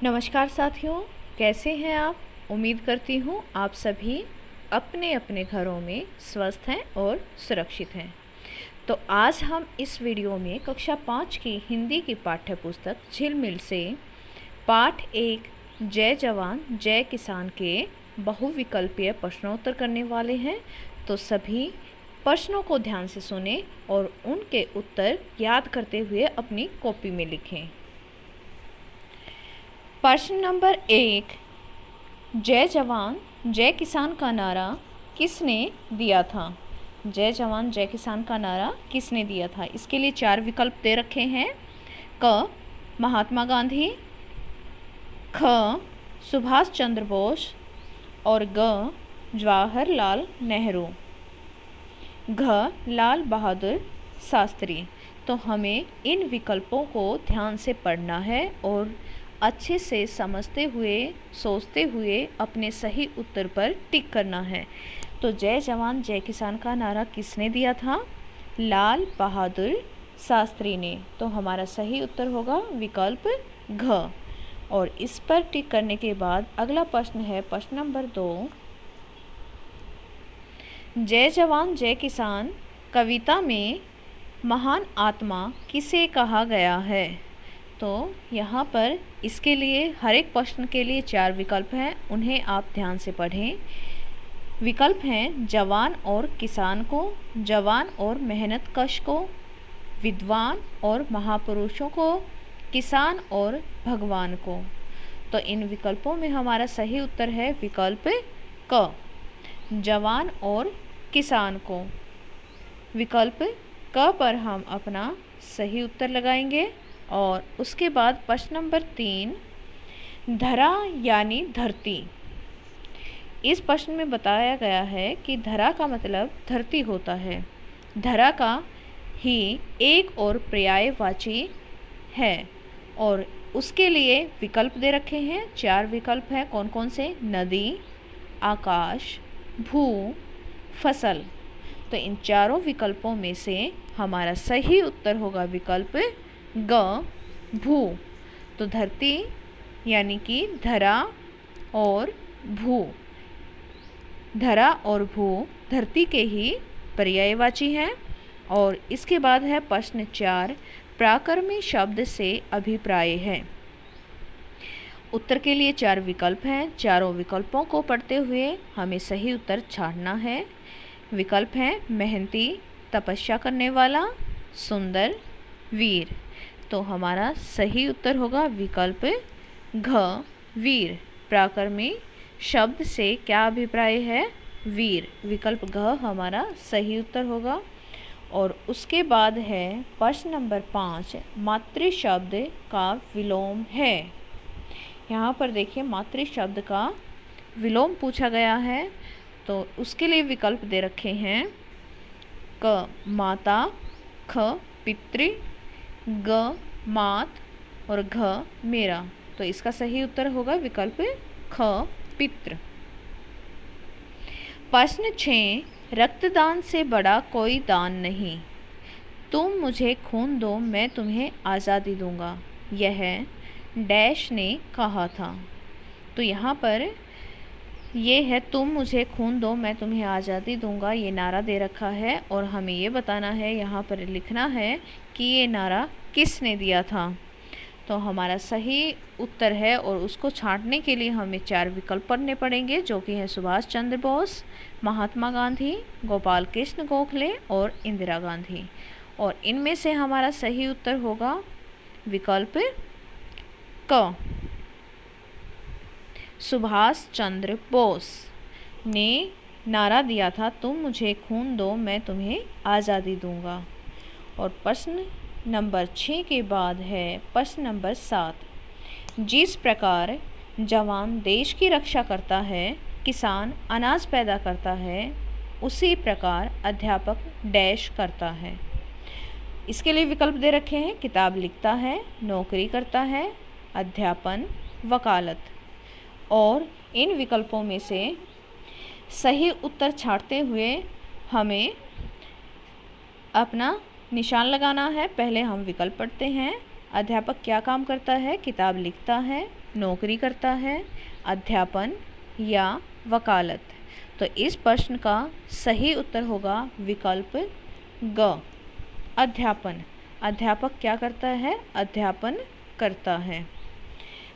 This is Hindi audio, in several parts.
नमस्कार साथियों, कैसे हैं आप। उम्मीद करती हूँ आप सभी अपने अपने घरों में स्वस्थ हैं और सुरक्षित हैं। तो आज हम इस वीडियो में कक्षा 5 की हिंदी की पाठ्य पुस्तक झिलमिल से पाठ 1 जय जवान जय किसान के बहुविकल्पीय प्रश्नोत्तर करने वाले हैं। तो सभी प्रश्नों को ध्यान से सुनें और उनके उत्तर याद करते हुए अपनी कॉपी में लिखें। प्रश्न नंबर 1, जय जवान जय किसान का नारा किसने दिया था। जय जवान जय किसान का नारा किसने दिया था। इसके लिए 4 विकल्प दे रखे हैं। क महात्मा गांधी, ख सुभाष चंद्र बोस और ग जवाहरलाल नेहरू, घ लाल बहादुर शास्त्री। तो हमें इन विकल्पों को ध्यान से पढ़ना है और अच्छे से समझते हुए सोचते हुए अपने सही उत्तर पर टिक करना है। तो जय जवान जय किसान का नारा किसने दिया था? लाल बहादुर शास्त्री ने। तो हमारा सही उत्तर होगा विकल्प घ। और इस पर टिक करने के बाद अगला प्रश्न है प्रश्न नंबर 2, जय जवान जय किसान कविता में महान आत्मा किसे कहा गया है। तो यहाँ पर इसके लिए हर एक प्रश्न के लिए 4 विकल्प हैं, उन्हें आप ध्यान से पढ़ें। विकल्प हैं जवान और किसान को, जवान और मेहनतकश को, विद्वान और महापुरुषों को, किसान और भगवान को। तो इन विकल्पों में हमारा सही उत्तर है विकल्प क, जवान और किसान को। विकल्प क पर हम अपना सही उत्तर लगाएंगे। और उसके बाद प्रश्न नंबर 3, धरा यानी धरती। इस प्रश्न में बताया गया है कि धरा का मतलब धरती होता है। धरा का ही एक और पर्यायवाची है और उसके लिए विकल्प दे रखे हैं। 4 विकल्प हैं, कौन कौन से? नदी, आकाश, भू, फसल। तो इन चारों विकल्पों में से हमारा सही उत्तर होगा विकल्प ग, भू। तो धरती यानी कि धरा और भू, धरा और भू धरती के ही पर्यायवाची हैं। और इसके बाद है प्रश्न 4, प्राकर्मी शब्द से अभिप्राय है। उत्तर के लिए 4 विकल्प हैं, चारों विकल्पों को पढ़ते हुए हमें सही उत्तर छांटना है। विकल्प हैं मेहनती, तपस्या करने वाला, सुंदर, वीर। तो हमारा सही उत्तर होगा विकल्प घ, वीर। प्राकर्मी शब्द से क्या अभिप्राय है? वीर। विकल्प घ हमारा सही उत्तर होगा। और उसके बाद है प्रश्न नंबर 5, मातृ शब्द का विलोम है। यहाँ पर देखिए मातृ शब्द का विलोम पूछा गया है। तो उसके लिए विकल्प दे रखे हैं क माता, ख पितृ, ग मात और घ मेरा। तो इसका सही उत्तर होगा विकल्प ख पितृ। प्रश्न 6, रक्तदान से बड़ा कोई दान नहीं। तुम मुझे खून दो मैं तुम्हें आज़ादी दूंगा, यह डैश ने कहा था। तो यहाँ पर ये है तुम मुझे खून दो मैं तुम्हें आज़ादी दूंगा, ये नारा दे रखा है और हमें ये बताना है, यहाँ पर लिखना है कि ये नारा किसने दिया था। तो हमारा सही उत्तर है और उसको छांटने के लिए हमें 4 विकल्प पढ़ने पड़ेंगे, जो कि हैं सुभाष चंद्र बोस, महात्मा गांधी, गोपाल कृष्ण गोखले और इंदिरा गांधी। और इनमें से हमारा सही उत्तर होगा विकल्प क, सुभाष चंद्र बोस ने नारा दिया था तुम मुझे खून दो मैं तुम्हें आज़ादी दूंगा। और प्रश्न नंबर 6 के बाद है प्रश्न नंबर 7, जिस प्रकार जवान देश की रक्षा करता है, किसान अनाज पैदा करता है, उसी प्रकार अध्यापक डैश करता है। इसके लिए विकल्प दे रखे हैं किताब लिखता है, नौकरी करता है, अध्यापन, वकालत। और इन विकल्पों में से सही उत्तर छांटते हुए हमें अपना निशान लगाना है। पहले हम विकल्प पढ़ते हैं। अध्यापक क्या काम करता है? किताब लिखता है, नौकरी करता है, अध्यापन या वकालत। तो इस प्रश्न का सही उत्तर होगा विकल्प ग, अध्यापन। अध्यापक क्या करता है? अध्यापन करता है।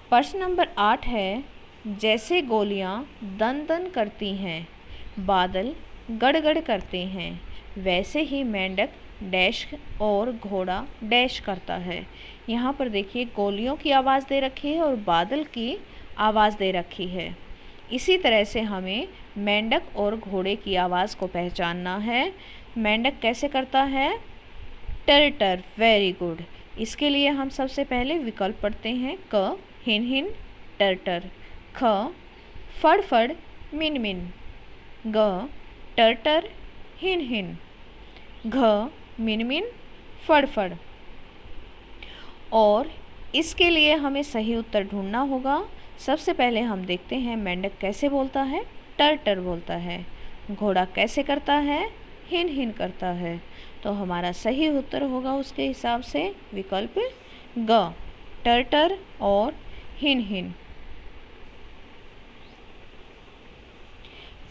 प्रश्न नंबर 8 है, जैसे गोलियां दन दन करती हैं, बादल गड़गड़ करते हैं, वैसे ही मेंढक डैश और घोड़ा डैश करता है। यहाँ पर देखिए गोलियों की आवाज़ दे रखी है और बादल की आवाज़ दे रखी है। इसी तरह से हमें मेंढक और घोड़े की आवाज़ को पहचानना है। मेंढक कैसे करता है? टर टर, वेरी गुड। इसके लिए हम सबसे पहले विकल्प पढ़ते हैं। क हिन हिन टर टर, ख फड़ फड़ मिन मिन, ग टर टर हिन हिन, घ मिन मिन फड़ फड़। और इसके लिए हमें सही उत्तर ढूंढना होगा। सबसे पहले हम देखते हैं मेंढक कैसे बोलता है? टर टर बोलता है। घोड़ा कैसे करता है? हिन हिन करता है। तो हमारा सही उत्तर होगा उसके हिसाब से विकल्प ग, टर टर और हिन हिन।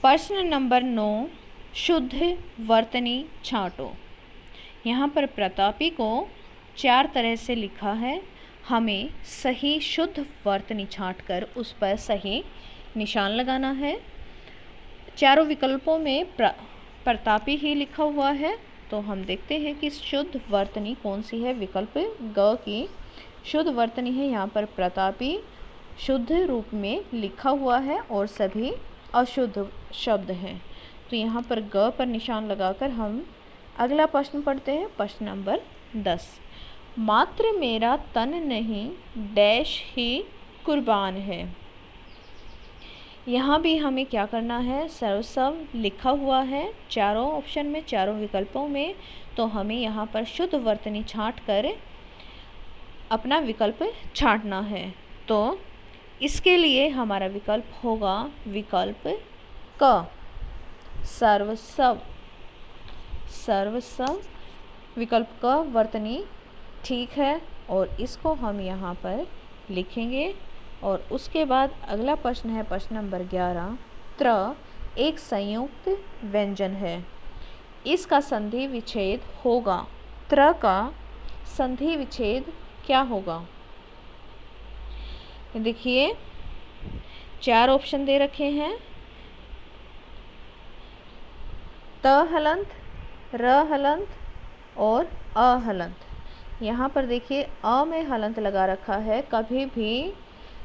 प्रश्न नंबर 9, शुद्ध वर्तनी छांटो। यहाँ पर प्रतापी को 4 तरह से लिखा है। हमें सही शुद्ध वर्तनी छांटकर उस पर सही निशान लगाना है। चारों विकल्पों में प्रतापी ही लिखा हुआ है। तो हम देखते हैं कि शुद्ध वर्तनी कौन सी है। विकल्प ग की शुद्ध वर्तनी है। यहाँ पर प्रतापी शुद्ध रूप में लिखा हुआ है और सभी अशुद्ध शब्द हैं। तो यहाँ पर ग पर निशान लगाकर हम अगला प्रश्न पढ़ते हैं। प्रश्न नंबर 10, मात्र मेरा तन नहीं डैश ही कुर्बान है। यहाँ भी हमें क्या करना है? सर्वस्व लिखा हुआ है चारों ऑप्शन में, चारों विकल्पों में। तो हमें यहाँ पर शुद्ध वर्तनी छांट कर अपना विकल्प छांटना है। तो इसके लिए हमारा विकल्प होगा विकल्प क, सर्वस्व। सर्वस्व विकल्प क वर्तनी ठीक है और इसको हम यहाँ पर लिखेंगे। और उसके बाद अगला प्रश्न है प्रश्न नंबर 11, त्र एक संयुक्त व्यंजन है, इसका संधि विच्छेद होगा। त्र का संधि विच्छेद क्या होगा? देखिए 4 ऑप्शन दे रखे हैं। त हलंत, र हलंत और अ हलंत। यहाँ पर देखिए अ में हलंत लगा रखा है। कभी भी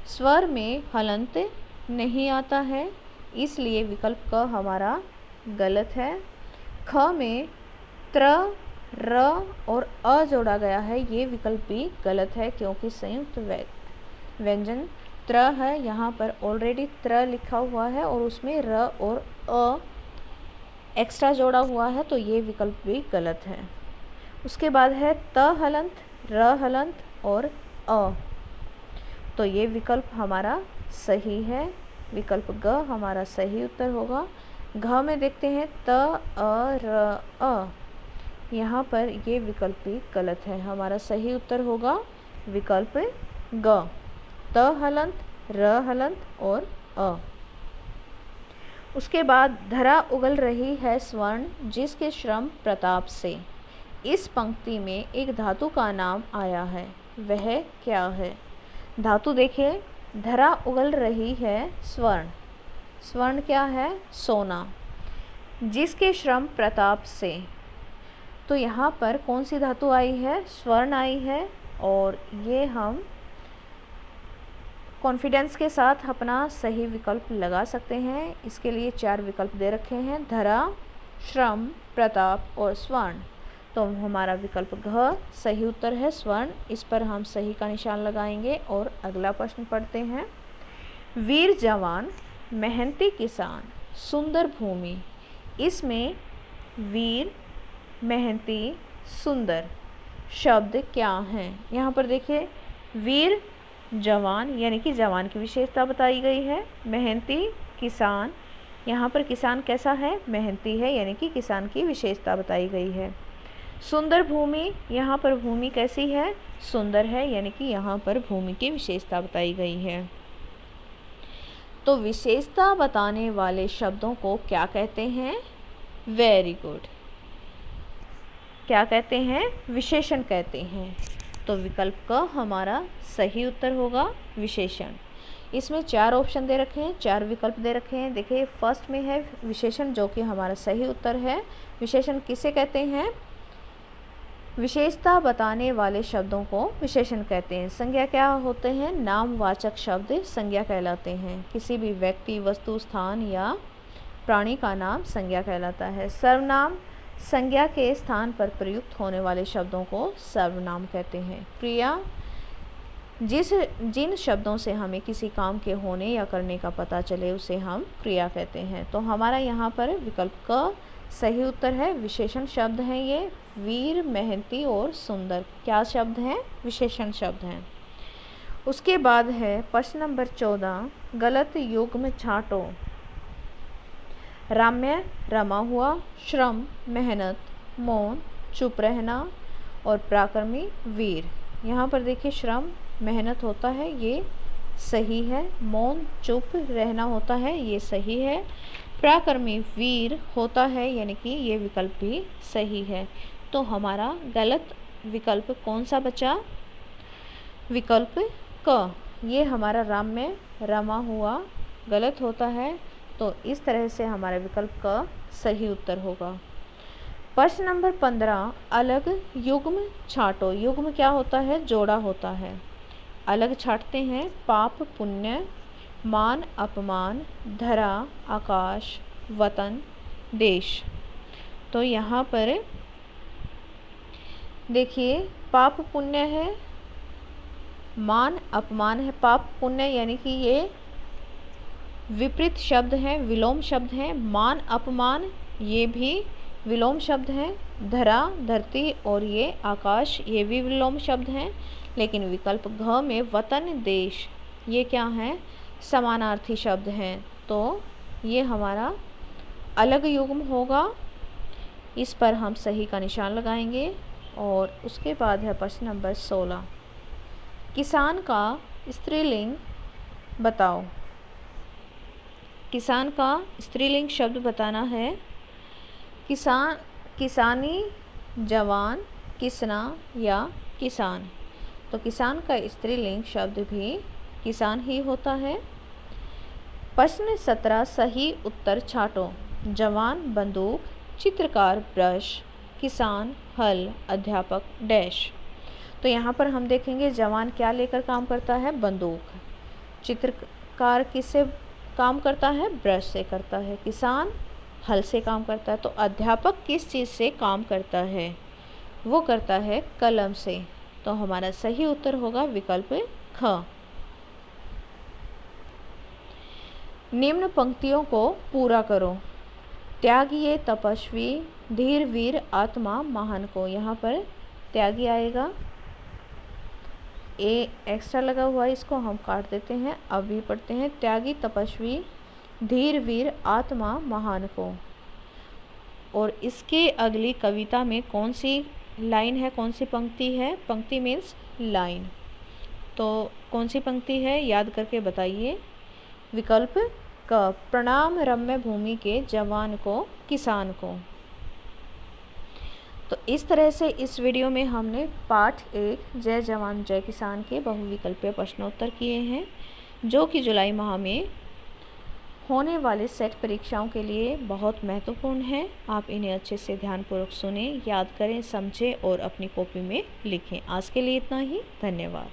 स्वर में हलंत नहीं आता है, इसलिए विकल्प क हमारा गलत है। ख में त्र, र और अ जोड़ा गया है, ये विकल्प भी गलत है क्योंकि संयुक्त व्यंजन त्र है। यहाँ पर ऑलरेडी त्र लिखा हुआ है और उसमें र और अ एक्स्ट्रा जोड़ा हुआ है, तो ये विकल्प भी गलत है। उसके बाद है त हलंत, र हलंत और अ, तो ये विकल्प हमारा सही है। विकल्प ग हमारा सही उत्तर होगा। घ में देखते हैं त, अ, र, अ, यहाँ पर ये विकल्प भी गलत है। हमारा सही उत्तर होगा विकल्प ग, त हलंत, र हलंत और अ। उसके बाद धरा उगल रही है स्वर्ण जिसके श्रम प्रताप से। इस पंक्ति में एक धातु का नाम आया है, वह क्या है? धातु देखिए, धरा उगल रही है स्वर्ण। स्वर्ण क्या है? सोना। जिसके श्रम प्रताप से, तो यहाँ पर कौन सी धातु आई है? स्वर्ण आई है। और ये हम कॉन्फिडेंस के साथ अपना सही विकल्प लगा सकते हैं। इसके लिए 4 विकल्प दे रखे हैं, धरा, श्रम, प्रताप और स्वर्ण। तो हमारा विकल्प घ सही उत्तर है, स्वर्ण। इस पर हम सही का निशान लगाएंगे। और अगला प्रश्न पढ़ते हैं। वीर जवान, मेहनती किसान, सुंदर भूमि। इसमें वीर, मेहनती, सुंदर शब्द क्या हैं? यहाँ पर देखिए वीर जवान यानी कि जवान की विशेषता बताई गई है। मेहनती किसान, यहाँ पर किसान कैसा है? मेहनती है, यानी कि किसान की विशेषता बताई गई है। सुंदर भूमि, यहाँ पर भूमि कैसी है? सुंदर है, यानी कि यहाँ पर भूमि की विशेषता बताई गई है। तो विशेषता बताने वाले शब्दों को क्या कहते हैं? Very good. क्या कहते हैं? विशेषण कहते हैं। तो विकल्प क हमारा सही उत्तर होगा विशेषण। इसमें 4 ऑप्शन दे रखे हैं, 4 विकल्प दे रखे हैं। देखिए फर्स्ट में है विशेषण, जो कि हमारा सही उत्तर है। विशेषण किसे कहते हैं? विशेषता बताने वाले शब्दों को विशेषण कहते हैं। संज्ञा क्या होते हैं? नामवाचक शब्द संज्ञा कहलाते हैं। किसी भी व्यक्ति, वस्तु, स्थान या प्राणी का नाम संज्ञा कहलाता है। सर्वनाम संज्ञा के स्थान पर प्रयुक्त होने वाले शब्दों को सर्वनाम कहते हैं। क्रिया जिन शब्दों से हमें किसी काम के होने या करने का पता चले उसे हम क्रिया कहते हैं। तो हमारा यहाँ पर विकल्प क सही उत्तर है। विशेषण शब्द हैं ये, वीर, मेहनती और सुंदर। क्या शब्द हैं? विशेषण शब्द हैं। उसके बाद है प्रश्न नंबर 14, गलत युग्म छांटो। रम्य, रमा हुआ, श्रम, मेहनत, मौन, चुप रहना और पराक्रमी, वीर। यहाँ पर देखिए श्रम, मेहनत होता है, ये सही है। मौन, चुप रहना होता है, ये सही है। पराक्रमी, वीर होता है, यानी कि ये विकल्प भी सही है। तो हमारा गलत विकल्प कौन सा बचा? विकल्प क। ये हमारा रम्य, रमा हुआ गलत होता है। तो इस तरह से हमारा विकल्प क सही उत्तर होगा। प्रश्न नंबर 15, अलग युग्म छांटो। युग्म क्या होता है? जोड़ा होता है। अलग छांटते हैं। पाप, पुण्य, मान, अपमान, धरा, आकाश, वतन, देश। तो यहाँ पर देखिए पाप पुण्य है, मान अपमान है। पाप पुण्य यानी कि ये विपरीत शब्द हैं, विलोम शब्द हैं। मान अपमान ये भी विलोम शब्द हैं। धरा धरती और ये आकाश ये भी विलोम शब्द हैं। लेकिन विकल्प घ में वतन, देश ये क्या हैं? समानार्थी शब्द हैं। तो ये हमारा अलग युग्म होगा। इस पर हम सही का निशान लगाएंगे। और उसके बाद है प्रश्न नंबर 16, किसान का स्त्रीलिंग बताओ। किसान का स्त्रीलिंग शब्द बताना है। किसान, किसानी, जवान, किसना या किसान। तो किसान का स्त्रीलिंग शब्द भी किसान ही होता है। प्रश्न 17, सही उत्तर छांटो। जवान, बंदूक, चित्रकार, ब्रश, किसान, हल, अध्यापक, डैश। तो यहाँ पर हम देखेंगे जवान क्या लेकर काम करता है? बंदूक। चित्रकार किससे काम करता है? ब्रश से करता है। किसान हल से काम करता है। तो अध्यापक किस चीज़ से काम करता है? वो करता है कलम से। तो हमारा सही उत्तर होगा विकल्प ख। निम्न पंक्तियों को पूरा करो। त्यागी, तपस्वी, धीर, वीर, आत्मा, महान को। यहाँ पर त्यागी आएगा, ए एक्स्ट्रा लगा हुआ है, इसको हम काट देते हैं। अभी पढ़ते हैं त्यागी, तपस्वी, धीर, वीर, आत्मा, महान को। और इसके अगली कविता में कौन सी लाइन है, कौन सी पंक्ति है? पंक्ति मीन्स लाइन। तो कौन सी पंक्ति है याद करके बताइए। विकल्प क, प्रणाम रम्य भूमि के जवान को, किसान को। तो इस तरह से इस वीडियो में हमने पाठ 1 जय जवान जय किसान के बहुविकल्पीय प्रश्नोत्तर किए हैं, जो कि जुलाई माह में होने वाले सेट परीक्षाओं के लिए बहुत महत्वपूर्ण है। आप इन्हें अच्छे से ध्यानपूर्वक सुनें, याद करें, समझें और अपनी कॉपी में लिखें। आज के लिए इतना ही। धन्यवाद।